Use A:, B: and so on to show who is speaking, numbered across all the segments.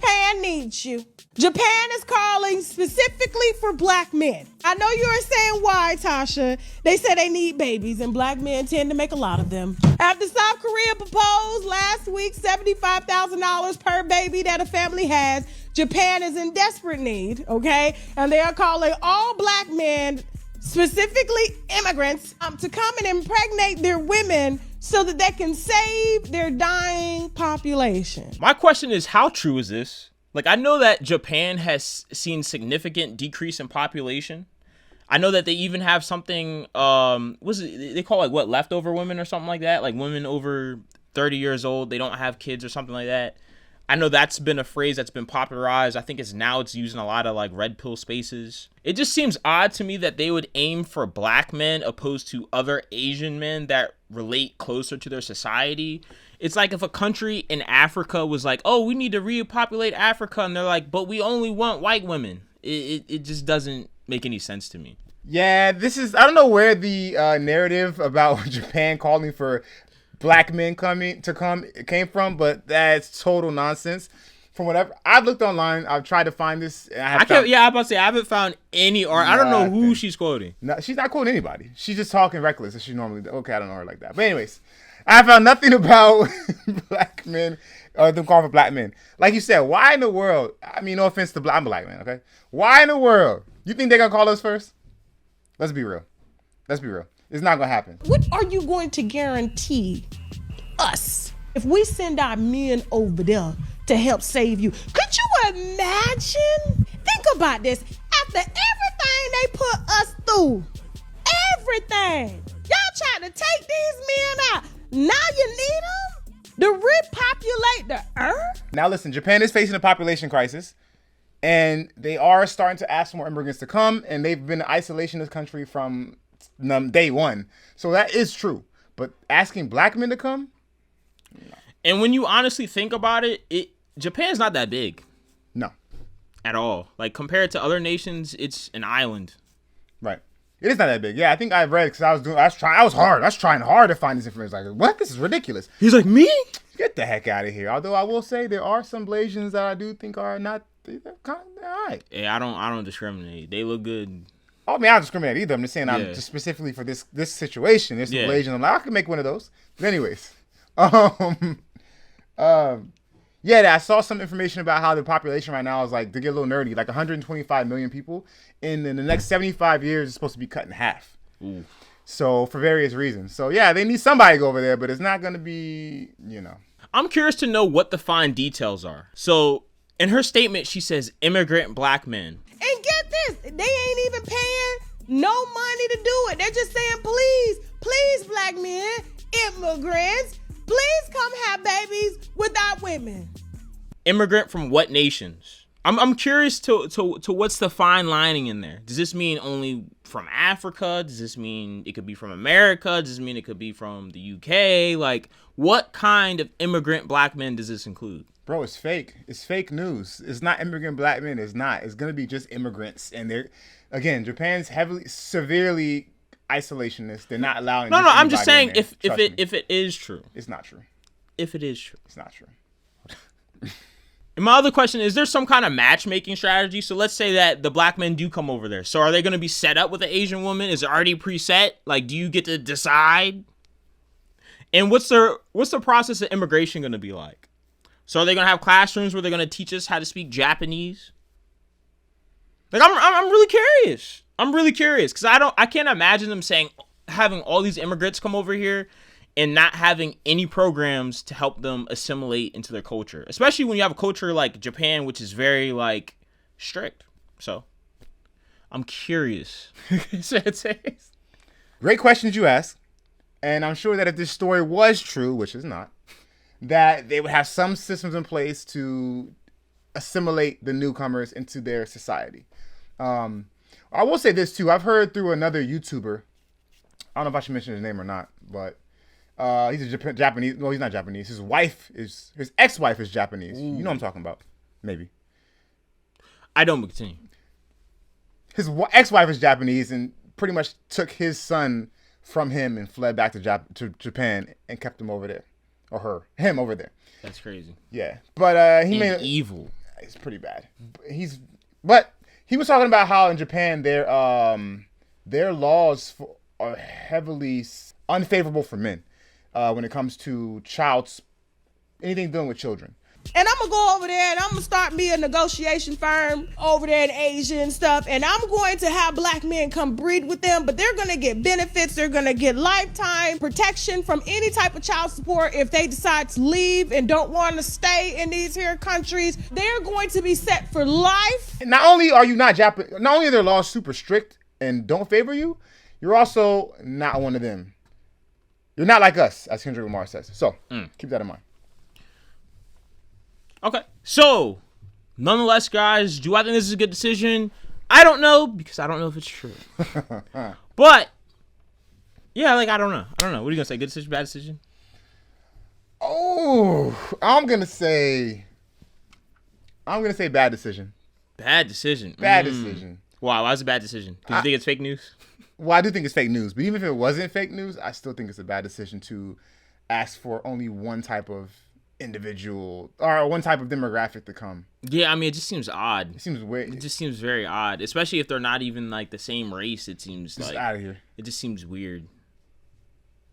A: Japan needs you. Japan is calling specifically for black men. I know you're saying why, Tasha. They say they need babies, and black men tend to make a lot of them. After South Korea proposed last week $75,000 per baby that a family has, Japan is in desperate need, okay? And they are calling all black men, specifically immigrants, to come and impregnate their women so that they can save their dying population.
B: My question is, how true is this? Like, I know that Japan has seen significant decrease in population. I know that they even have something, they call leftover women or something like that? Like women over 30 years old, they don't have kids or something like that. I know that's been a phrase that's been popularized. I think it's used in a lot of like red pill spaces. It just seems odd to me that they would aim for black men opposed to other Asian men that relate closer to their society. It's like if a country in Africa was like, oh, we need to repopulate Africa. And they're like, but we only want white women. It just doesn't make any sense to me.
C: Yeah, I don't know where the narrative about Japan calling for black men came from, but that's total nonsense. From whatever I've looked online, I've tried to find this.
B: I'm about to say I haven't found any, or I don't know who she's quoting.
C: No, she's not quoting anybody. She's just talking reckless as she normally does. Okay, I don't know her like that. But anyways, I found nothing about black men or them calling for black men. Like you said, why in the world? I mean, no offense to I'm black man, okay? Why in the world? You think they're gonna call us first? Let's be real. It's not gonna happen.
A: What are you going to guarantee us if we send our men over there to help save you? Could you imagine? Think about this. After everything they put us through, everything, y'all trying to take these men out. Now you need them to repopulate the earth?
C: Now listen, Japan is facing a population crisis, and they are starting to ask for more immigrants to come, and they've been an isolationist country from day one. So that is true. But asking black men to come?
B: No. And when you honestly think about it, Japan's not that big.
C: No.
B: At all. Like, compared to other nations, it's an island.
C: Right. It is not that big. Yeah, I think I read because I was trying hard to find this information. Like, what? This is ridiculous.
B: He's like, me?
C: Get the heck out of here. Although I will say there are some Blasians that I do think are not, they're kind of all right.
B: Yeah, I don't discriminate. They look good.
C: Oh, I mean, I don't discriminate either. I'm just saying I'm just specifically for this situation. There's some Blasians. I'm like, I can make one of those. But anyways. I saw some information about how the population right now is like, to get a little nerdy, like 125 million people. And in the next 75 years, it's supposed to be cut in half.
B: Ooh.
C: So for various reasons. So yeah, they need somebody to go over there, but it's not going to be,
B: I'm curious to know what the fine details are. So in her statement, she says immigrant black men.
A: And get this, they ain't even paying no money to do it. They're just saying, please, black men, immigrants, please come have babies with our women.
B: Immigrant from what nations? I'm curious to what's the fine lining in there. Does this mean only from Africa? Does this mean it could be from America? Does this mean it could be from the UK? Like, what kind of immigrant black men does this include?
C: Bro, it's fake. It's fake news. It's not immigrant black men. It's not. It's going to be just immigrants. And Japan's severely isolationist. They're not allowing.
B: No, I'm just saying if it is true.
C: It's not true.
B: If it is true.
C: It's not true.
B: And my other question is there some kind of matchmaking strategy? So let's say that the black men do come over there. So are they going to be set up with an Asian woman? Is it already preset? Like, do you get to decide? And what's the process of immigration going to be like? So are they going to have classrooms where they're going to teach us how to speak Japanese? Like, I'm really curious. I'm really curious because I can't imagine them having all these immigrants come over here and not having any programs to help them assimilate into their culture, especially when you have a culture like Japan, which is very like strict. So I'm curious.
C: Great questions you ask. And I'm sure that if this story was true, which is not, that they would have some systems in place to assimilate the newcomers into their society. I will say this too. I've heard through another YouTuber, I don't know if I should mention his name or not, but he's a Japanese. No, he's not Japanese. His ex-wife is Japanese. Ooh. You know what I'm talking about. Maybe.
B: I don't, but continue.
C: His ex-wife is Japanese and pretty much took his son from him and fled back to Japan and kept him over there. Or him over there.
B: That's crazy.
C: Yeah. But he
B: made evil.
C: it's pretty bad. But he was talking about how in Japan their laws are heavily unfavorable for men when it comes to anything dealing with children.
A: And I'm going to go over there and I'm going to start me a negotiation firm over there in Asia and stuff. And I'm going to have black men come breed with them, but they're going to get benefits. They're going to get lifetime protection from any type of child support if they decide to leave and don't want to stay in these here countries. They're going to be set for life.
C: Not only are you not Japanese, not only are their laws super strict and don't favor you, you're also not one of them. You're not like us, as Kendrick Lamar says. So keep that in mind.
B: Okay. So, nonetheless, guys, do I think this is a good decision? I don't know, because I don't know if it's true. But, yeah, like, I don't know. What are you going to say? Good decision, bad decision?
C: Oh, I'm going to say bad decision.
B: Bad decision.
C: Bad decision.
B: Wow, why is it a bad decision? Because you think it's fake news?
C: Well, I do think it's fake news. But even if it wasn't fake news, I still think it's a bad decision to ask for only one type of individual or one type of demographic to come.
B: Yeah, I mean, it just seems odd.
C: It seems weird.
B: It just seems very odd, especially if they're not even like the same race. It seems
C: Just
B: like
C: out of here.
B: it just seems weird.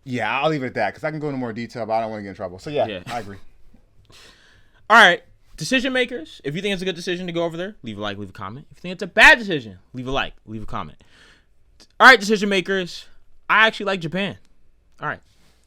C: Yeah, I'll leave it at that because I can go into more detail, but I don't want to get in trouble. So yeah. I agree.
B: All right, decision makers. If you think it's a good decision to go over there, leave a like, leave a comment. If you think it's a bad decision, leave a like, leave a comment. All right, decision makers. I actually like Japan. All right.